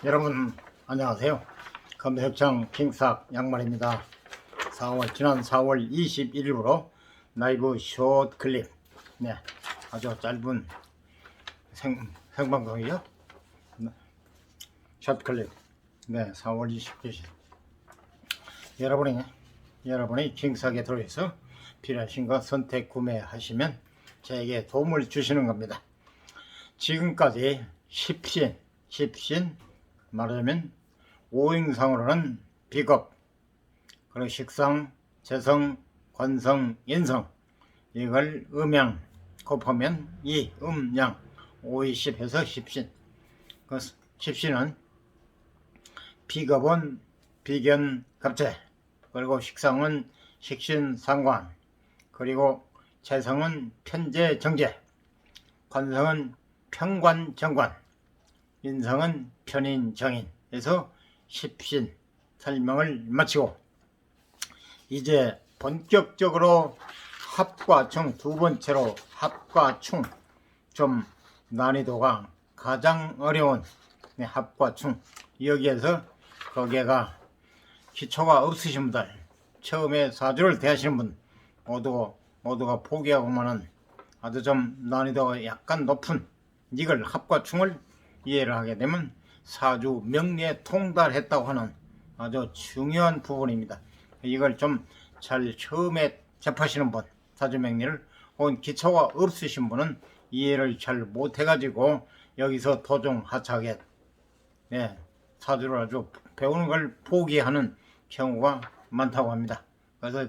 여러분 안녕하세요. 검색창 킹삭 양말입니다. 지난 4월 21일부로 라이브 숏 클립, 아주 짧은 생방송이죠. 숏 클립, 4월 20일 여러분이 킹삭에 들어와서 필요하신 거 선택 구매하시면 저에게 도움을 주시는 겁니다. 지금까지 10신 말하자면 5행상으로는 비겁, 그리고 식상, 재성, 관성, 인성, 이걸 음양 곱하면 이, 양, 5, 20 해서 10신. 그 10신은 비겁은 비견, 갑재, 그리고 식상은 식신, 상관, 그리고 재성은 편재, 정재, 관성은 평관, 정관, 인성은 편인, 정인 해서 10신 설명을 마치고 이제 본격적으로 합과 충, 두 번째로 합과 충, 좀 난이도가 가장 어려운 합과 충, 여기에서 거기가 기초가 없으신 분들, 처음에 사주를 대하시는 분 모두가 포기하고만은 아주 좀 난이도가 약간 높은 이걸 합과 충을 이해를 하게 되면 사주 명리에 통달했다고 하는 아주 중요한 부분입니다. 이걸 좀 잘 처음에 접하시는 분, 사주 명리를 혹은 기초가 없으신 분은 이해를 잘 못해가지고 여기서 도중하차하게 사주를 아주 배우는 걸 포기하는 경우가 많다고 합니다. 그래서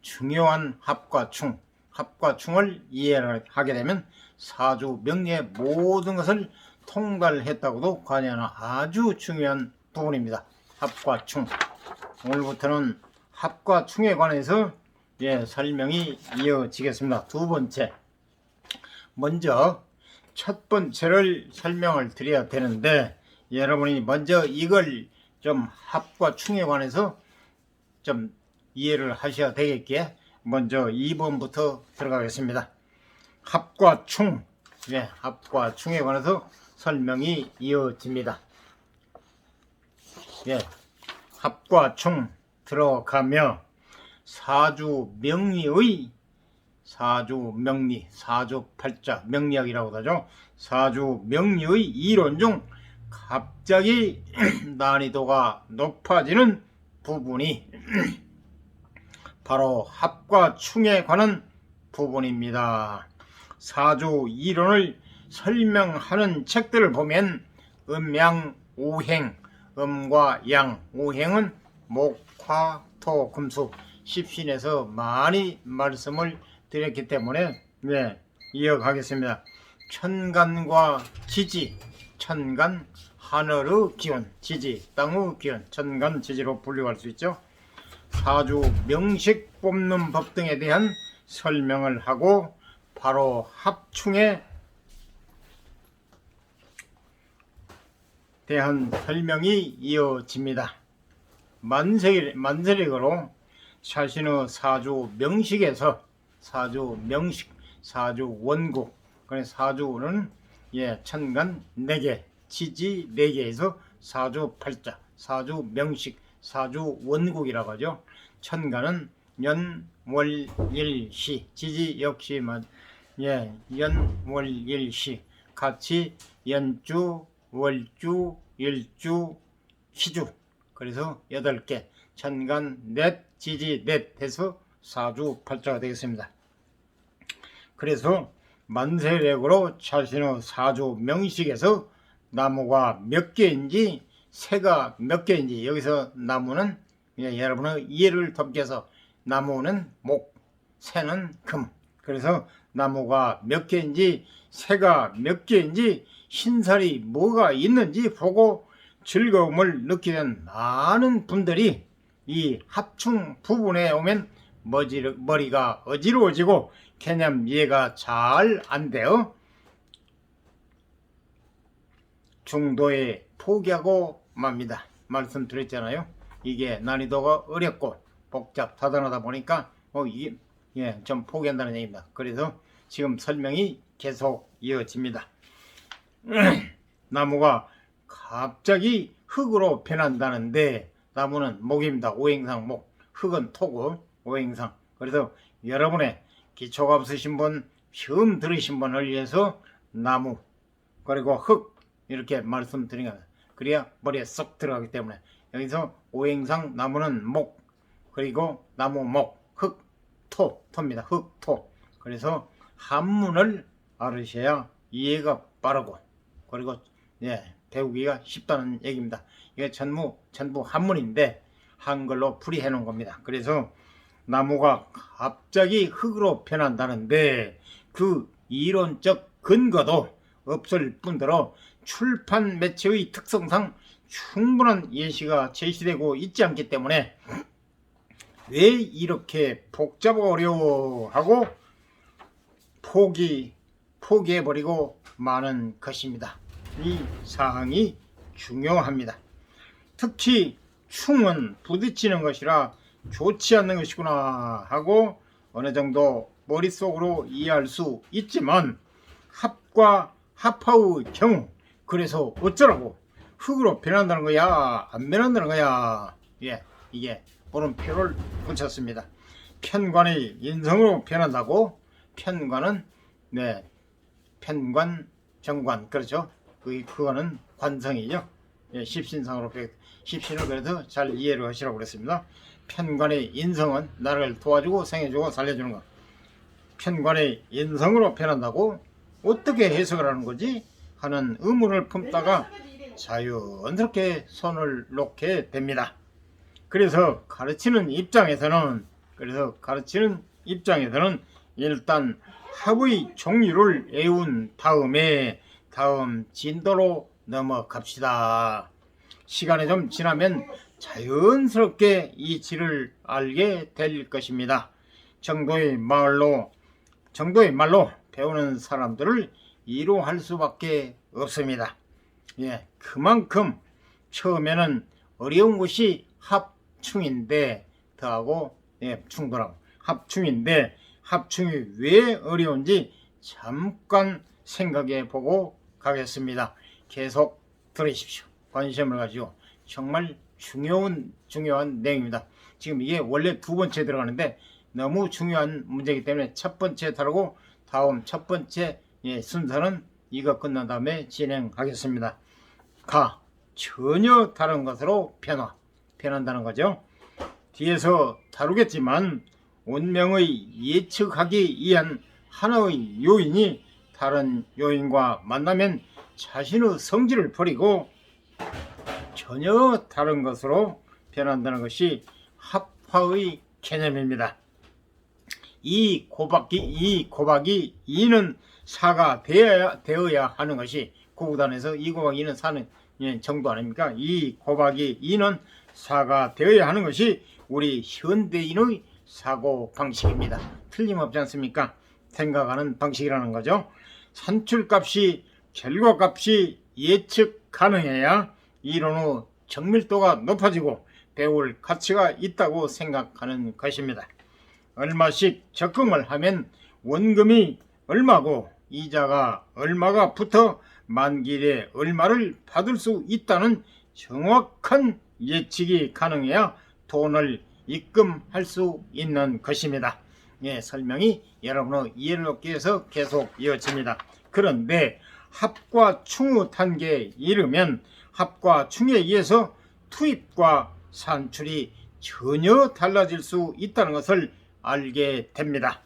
중요한 합과 충을 이해를 하게 되면 사주 명리의 모든 것을 통달했다고도 관여하는 아주 중요한 부분입니다. 합과 충. 오늘부터는 합과 충에 관해서 설명이 이어지겠습니다. 두 번째, 먼저 첫 번째를 설명을 드려야 되는데 여러분이 먼저 이걸 좀 합과 충에 관해서 좀 이해를 하셔야 되겠기에 먼저 2번부터 들어가겠습니다. 합과 충, 합과 충에 관해서 설명이 이어집니다. 합과 충 들어가며 사주 명리의 사주 팔자 명리학이라고 하죠. 사주 명리의 이론 중 갑자기 난이도가 높아지는 부분이 바로 합과 충에 관한 부분입니다. 사주 이론을 설명하는 책들을 보면 음양 오행, 음과 양, 오행은 목, 화, 토, 금수, 십신에서 많이 말씀을 드렸기 때문에 이어가겠습니다. 천간과 지지, 천간 하늘의 기운, 지지 땅의 기운, 천간 지지로 분류할 수 있죠. 사주 명식 뽑는 법 등에 대한 설명을 하고 바로 합충에 대한 설명이 이어집니다. 만세력으로 자신의 사주 명식에서 사주 원국, 사주는 천간 4개, 지지 4개에서 사주 팔자, 사주 명식, 사주 원국이라고 하죠. 천간은 연, 월, 일, 시, 지지 역시 연, 월, 일, 시 같이 연주, 월주, 일주, 시주, 그래서 8개, 천간 넷, 지지 넷 해서 사주 팔자가 되겠습니다. 그래서 만세력으로 자신의 사주 명식에서 나무가 몇 개인지 새가 몇 개인지, 여기서 나무는 여러분의 이해를 돕기위해서 나무는 목, 새는 금, 그래서 나무가 몇 개인지 새가 몇 개인지 신살이 뭐가 있는지 보고 즐거움을 느끼는 많은 분들이 이 합충 부분에 오면 머리가 어지러워지고 개념 이해가 잘 안 되어 중도에 포기하고 맙니다. 말씀드렸잖아요. 이게 난이도가 어렵고 복잡하다 보니까 이게 좀 포기한다는 얘기입니다. 그래서 지금 설명이 계속 이어집니다. 나무가 갑자기 흙으로 변한다는데 나무는 목입니다. 오행상 목, 흙은 토고 오행상. 그래서 여러분의 기초가 없으신 분, 처음 들으신 분을 위해서 나무 그리고 흙 이렇게 말씀드린 겁니다. 그래야 머리에 쏙 들어가기 때문에 여기서 오행상 나무는 목 그리고 나무 목, 흙, 토입니다. 흙, 토. 그래서 한문을 알으셔야 이해가 빠르고 그리고 배우기가 쉽다는 얘기입니다. 이게 전부 한문인데 한글로 풀이해 놓은 겁니다. 그래서 나무가 갑자기 흙으로 변한다는데 그 이론적 근거도 없을 뿐더러 출판 매체의 특성상 충분한 예시가 제시되고 있지 않기 때문에 왜 이렇게 복잡하고 어려워하고 포기해버리고 마는 것입니다. 이 사항이 중요합니다. 특히 충은 부딪히는 것이라 좋지 않는 것이구나 하고 어느 정도 머릿속으로 이해할 수 있지만 합과 합하의 경우 그래서 어쩌라고 흙으로 변한다는 거야 안 변한다는 거야. 이게 물음표를 붙였습니다. 편관의 인성으로 변한다고. 편관은 편관 정관 그렇죠. 그거는 관성이죠. 십신상으로 십신을 그래서 잘 이해를 하시라고 그랬습니다. 편관의 인성은 나를 도와주고 생해주고 살려주는 것. 편관의 인성으로 변한다고 어떻게 해석을 하는 거지 하는 의문을 품다가 자연스럽게 손을 놓게 됩니다. 그래서 가르치는 입장에서는 일단 합의 종류를 외운 다음에 다음 진도로 넘어갑시다. 시간이 좀 지나면 자연스럽게 이치를 알게 될 것입니다. 정도의 말로 배우는 사람들을 이로할 수밖에 없습니다. 그만큼 처음에는 어려운 것이 합충인데 더하고 충돌하고 합충인데 합충이 왜 어려운지 잠깐 생각해 보고 가겠습니다. 계속 들으십시오. 관심을 가지고 정말 중요한 내용입니다. 지금 이게 원래 두 번째 들어가는데 너무 중요한 문제이기 때문에 첫 번째 다루고 다음 첫 번째 순서는 이거 끝난 다음에 진행하겠습니다. 전혀 다른 것으로 변한다는 거죠. 뒤에서 다루겠지만 운명의 예측하기 위한 하나의 요인이 다른 요인과 만나면 자신의 성질을 버리고 전혀 다른 것으로 변한다는 것이 합화의 개념입니다. 이 곱하기 2는 4가 되어야 하는 것이 구구단에서 2 곱하기 2는 4는 정도 아닙니까? 2 곱하기 2는 4가 되어야 하는 것이 우리 현대인의 사고 방식입니다. 틀림없지 않습니까? 생각하는 방식이라는 거죠. 산출값이 결과값이 예측 가능해야 이론의 정밀도가 높아지고 배울 가치가 있다고 생각하는 것입니다. 얼마씩 적금을 하면 원금이 얼마고 이자가 얼마가 붙어 만기에 얼마를 받을 수 있다는 정확한 예측이 가능해야 돈을 입금할 수 있는 것입니다. 설명이 여러분의 이해를 얻기 위해서 계속 이어집니다. 그런데 합과 충의 단계에 이르면 합과 충에 의해서 투입과 산출이 전혀 달라질 수 있다는 것을 알게 됩니다.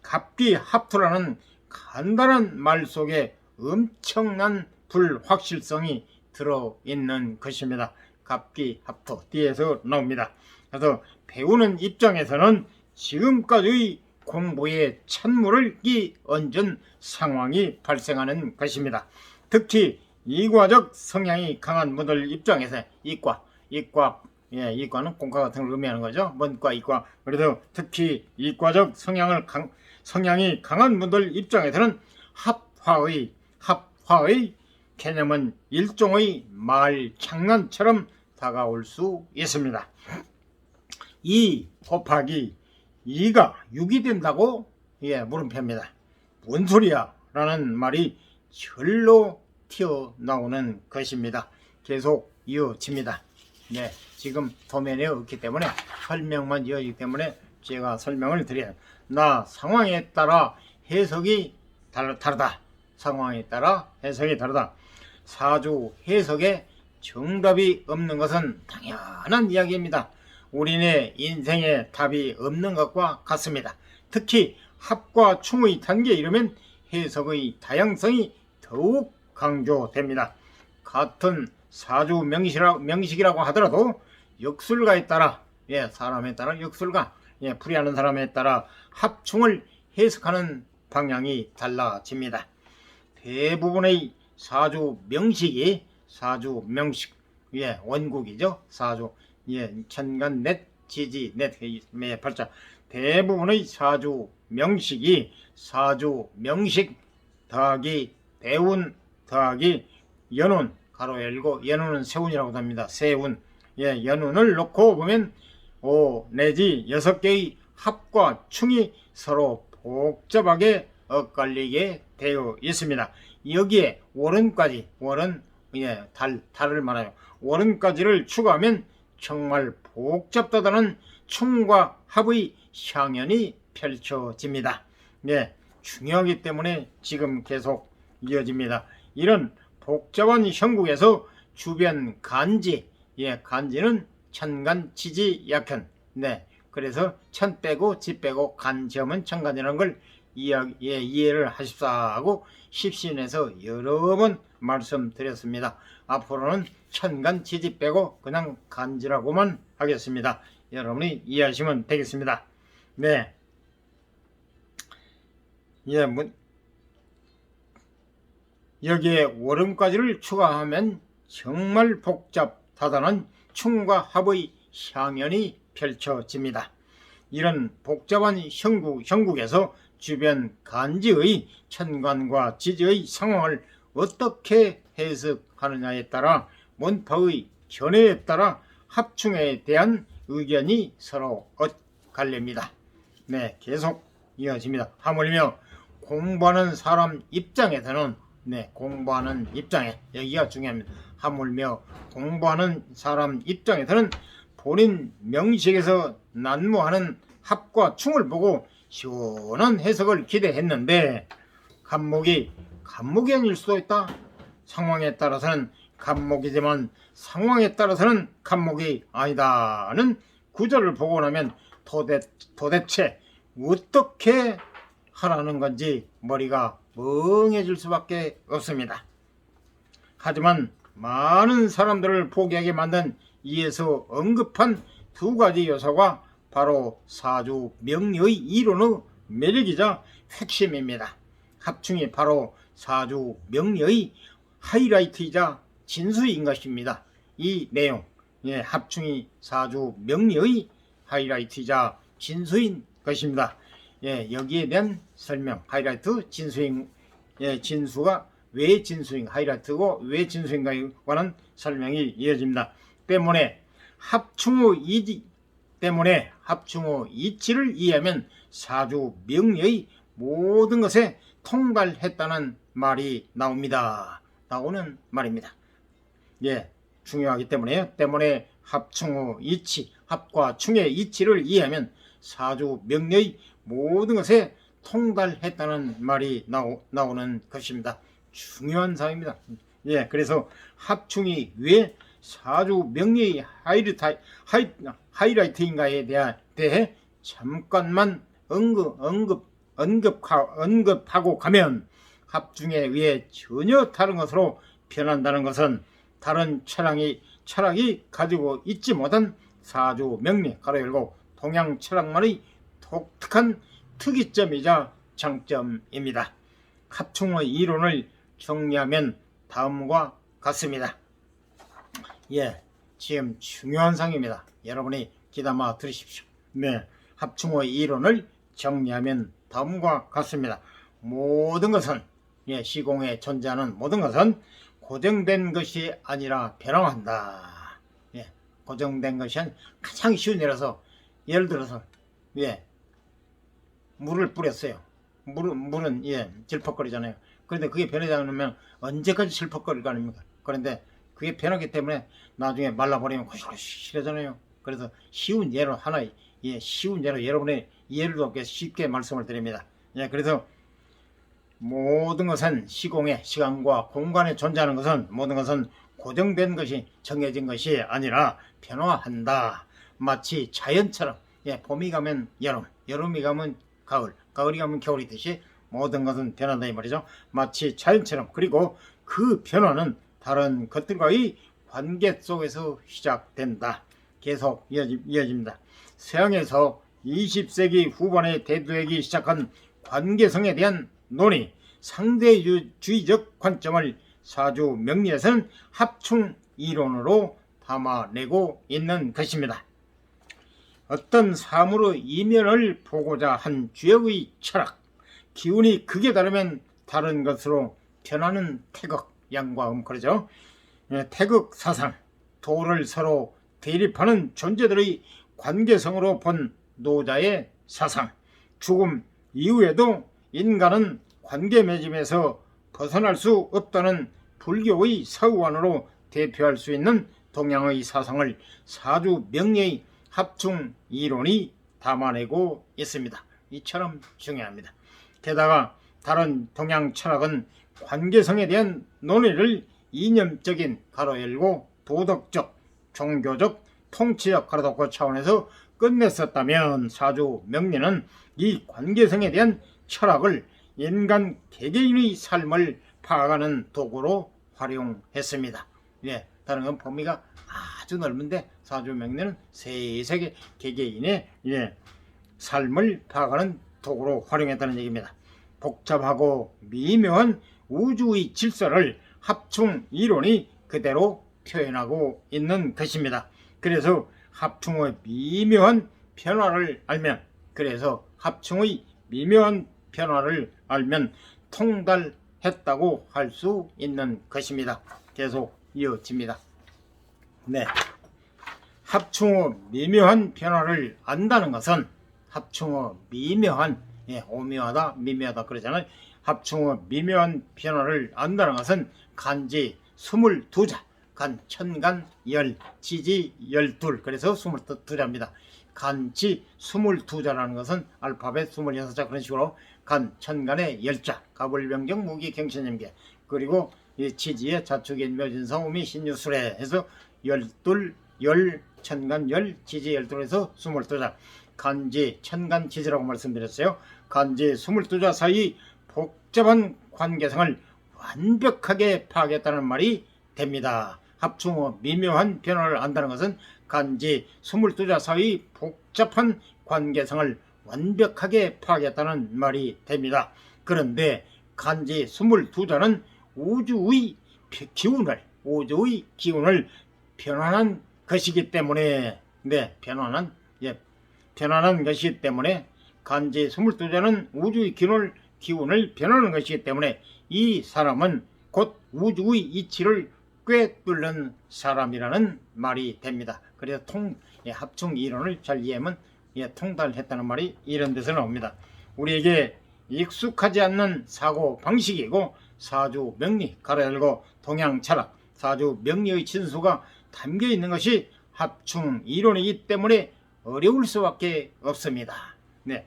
갑기합투라는 간단한 말 속에 엄청난 불확실성이 들어있는 것입니다. 갑기합투 뒤에서 나옵니다. 그래서 배우는 입장에서는 지금까지의 공부에 찬물을 끼얹은 상황이 발생하는 것입니다. 특히 이과적 성향이 강한 분들 입장에서 이과는 공과 같은 걸 의미하는 거죠. 문과, 이과. 그래서 특히 이과적 성향이 강한 분들 입장에서는 합화의 개념은 일종의 말 장난처럼 다가올 수 있습니다. 2 곱하기 2가 6이 된다고? 물음표입니다. 뭔 소리야? 라는 말이 절로 튀어나오는 것입니다. 계속 이어집니다. 네, 지금 도면에 없기 때문에 설명만 이어지기 때문에 제가 설명을 드려요. 나 상황에 따라 해석이 다르다. 상황에 따라 해석이 다르다. 사주 해석에 정답이 없는 것은 당연한 이야기입니다. 우리네 인생에 답이 없는 것과 같습니다. 특히 합과 충의 단계에 이르면 해석의 다양성이 더욱 강조됩니다. 같은 사주 명식이라고 하더라도 역술가에 따라, 사람에 따라 역술가, 풀이하는 사람에 따라 합충을 해석하는 방향이 달라집니다. 대부분의 사주 명식, 원국이죠. 사주, 천간 넷, 지지 넷, 팔자. 대부분의 사주 명식이 사주 명식 더하기 대운 더하기 연운, 가로 열고 연운은 세운이라고 합니다. 세운, 연운을 놓고 보면 5 내지 6개의 합과 충이 서로 복잡하게 엇갈리게 되어 있습니다. 여기에 월은까지, 달을 말하여 월은까지를 추가하면 정말 복잡하다는 충과 합의 향연이 펼쳐집니다. 중요하기 때문에 지금 계속 이어집니다. 이런 복잡한 형국에서 주변 간지, 간지는 천간, 지지, 약현. 그래서 천 빼고 지 빼고 간지하면 천간이라는 걸 이해를 하십사 하고 십신에서 여러 번 말씀드렸습니다. 앞으로는 천간, 지지 빼고 그냥 간지라고만 하겠습니다. 여러분이 이해하시면 되겠습니다. 여기에 월음까지를 추가하면 정말 복잡하다는 충과 합의 향연이 펼쳐집니다. 이런 복잡한 형국에서 주변 간지의 천간과 지지의 상황을 어떻게 해석하느냐에 따라 문파의 견해에 따라 합충에 대한 의견이 서로 엇갈립니다. 계속 이어집니다. 하물며 공부하는 사람 입장에서는 공부하는 입장에, 여기가 중요합니다. 하물며 공부하는 사람 입장에서는 본인 명식에서 난무하는 합과 충을 보고 시원한 해석을 기대했는데 간목이 아닐 수도 있다. 상황에 따라서는 간목이지만 상황에 따라서는 간목이 아니다는 구절을 보고 나면 도대체 어떻게 하라는 건지 머리가 멍해질 수밖에 없습니다. 하지만 많은 사람들을 포기하게 만든 이에서 언급한 두 가지 요소가 바로 사주 명리의 이론의 매력이자 핵심입니다. 합충이 바로 사주 명리의 하이라이트이자 진수인 것입니다. 이 내용, 합충이 사주 명리의 하이라이트이자 진수인 것입니다. 여기에 대한 설명, 하이라이트, 진수인, 진수가 왜 진수인, 하이라이트고 왜 진수인가에 관한 설명이 이어집니다. 때문에 합충의 이치를 이해하면 사주 명리의 모든 것에 통달했다는 말이 나오는 말입니다. 중요하기 때문에 합충의 이치, 합과 충의 이치를 이해하면 사주 명리의 모든 것에 통달했다는 말이 나오는 것입니다. 중요한 사항입니다. 그래서 합충이 왜 사주 명리의 하이라이트인가에 대해 잠깐만 언급하고 가면 합충에 의해 전혀 다른 것으로 변한다는 것은 다른 철학이 가지고 있지 못한 사주 명리, 가로 열고 동양 철학만의 독특한 특이점이자 장점입니다. 합충의 이론을 정리하면 다음과 같습니다. 지금 중요한 상입니다. 여러분이 귀담아 들으십시오. 합충의 이론을 정리하면 다음과 같습니다. 모든 것은, 시공에 존재하는 모든 것은 고정된 것이 아니라 변화한다. 고정된 것이 가장 쉬운 예라서, 예를 들어서 물을 뿌렸어요. 물은 질퍽거리잖아요. 그런데 그게 변하지 않으면 언제까지 질퍽거릴 거 아닙니까? 그런데 그게 변하기 때문에 나중에 말라버리면 고실고실해잖아요. 그래서 쉬운 예로 하나, 쉬운 예로 여러분의 이해를 돕게 쉽게 말씀을 드립니다. 그래서 모든 것은 시공에, 시간과 공간에 존재하는 것은, 모든 것은 고정된 것이, 정해진 것이 아니라 변화한다. 마치 자연처럼 봄이 가면 여름, 여름이 가면 가을, 가을이 가면 겨울이듯이 모든 것은 변한다 이 말이죠. 마치 자연처럼. 그리고 그 변화는 다른 것들과의 관계 속에서 시작된다. 계속 이어집니다. 서양에서 20세기 후반에 대두하기 시작한 관계성에 대한 논의, 상대주의적 관점을 사주 명리에서는 합충 이론으로 담아내고 있는 것입니다. 어떤 사물의 이면을 보고자 한 주역의 철학, 기운이 극에 다르면 다른 것으로 변하는 태극, 양과 그러죠. 태극 사상, 도를 서로 대립하는 존재들의 관계성으로 본 노자의 사상, 죽음 이후에도 인간은 관계 맺음에서 벗어날 수 없다는 불교의 사후안으로 대표할 수 있는 동양의 사상을 사주 명리의 합충 이론이 담아내고 있습니다. 이처럼 중요합니다. 게다가 다른 동양 철학은 관계성에 대한 논의를 이념적인 가로 열고 도덕적, 종교적, 통치적 가로 닫고 차원에서 끝냈었다면 사주 명리는 이 관계성에 대한 철학을 인간 개개인의 삶을 파악하는 도구로 활용했습니다. 다른 건 범위가 아주 넓은데 사주 명리는 세세계 개개인의 삶을 파악하는 도구로 활용했다는 얘기입니다. 복잡하고 미묘한 우주의 질서를 합충 이론이 그대로 표현하고 있는 것입니다. 그래서 합충의 미묘한 변화를 알면, 통달했다고 할 수 있는 것입니다. 계속 이어집니다. 합충의 미묘한 변화를 안다는 것은, 합충의 미묘한, 오묘하다, 미묘하다 그러잖아요. 합충의 미묘한 변화를 안다는 것은 간지 22자, 간, 천간, 열, 지지 12, 그래서 22자입니다. 간지 22자라는 것은 알파벳 26자 그런 식으로 간, 천간의 열자, 가불병정, 무기, 경신임계, 그리고 이 지지의 자축인, 묘진성, 우미, 신유술에 해서 12, 열, 천간, 열, 지지 12에서 22자, 간지, 천간, 지지라고 말씀드렸어요. 간지 22자 사이 복잡한 관계성을 완벽하게 파악했다는 말이 됩니다. 합충의 미묘한 변화를 안다는 것은 간지 22자 사이 복잡한 관계성을 완벽하게 파악했다는 말이 됩니다. 그런데 간지 22자는 우주의 기운을 변환한 것이기 때문에, 변환한 것이기 때문에, 간지 22자는 우주의 기운을 변하는 것이기 때문에 이 사람은 곧 우주의 이치를 꿰뚫는 사람이라는 말이 됩니다. 그래서 합충 이론을 잘 이해하면 통달했다는 말이 이런 데서 나옵니다. 우리에게 익숙하지 않는 사고 방식이고 사주 명리, 가로 열고 동양 철학, 사주 명리의 진수가 담겨 있는 것이 합충 이론이기 때문에 어려울 수밖에 없습니다.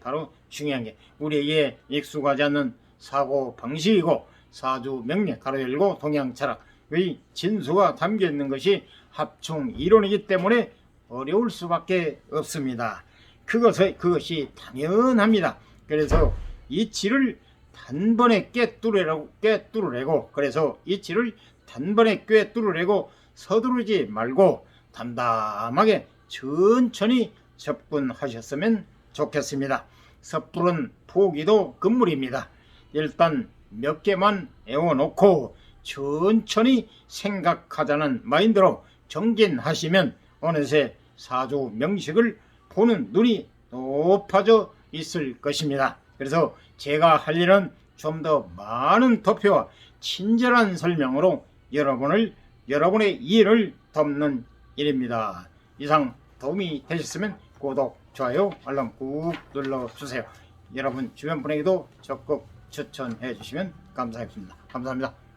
바로 중요한 게 우리에게 익숙하지 않는 사고 방식이고 사주 명리, 가로 열고 동양 철학의 진수가 담겨 있는 것이 합충 이론이기 때문에 어려울 수밖에 없습니다. 그것이 당연합니다. 그래서 이치를 단번에 꿰뚫으려고, 그래서 이치를 단번에 꿰뚫으려고 서두르지 말고 담담하게 천천히 접근하셨으면 좋겠습니다. 섣부른 포기도 금물입니다. 일단 몇 개만 애워놓고 천천히 생각하자는 마인드로 정진하시면 어느새 사주 명식을 보는 눈이 높아져 있을 것입니다. 그래서 제가 할 일은 좀 더 많은 도표와 친절한 설명으로 여러분의 이해를 돕는 일입니다. 이상 도움이 되셨으면 구독, 좋아요, 알람 꾹 눌러주세요. 여러분 주변 분에게도 적극 추천해 주시면 감사하겠습니다. 감사합니다.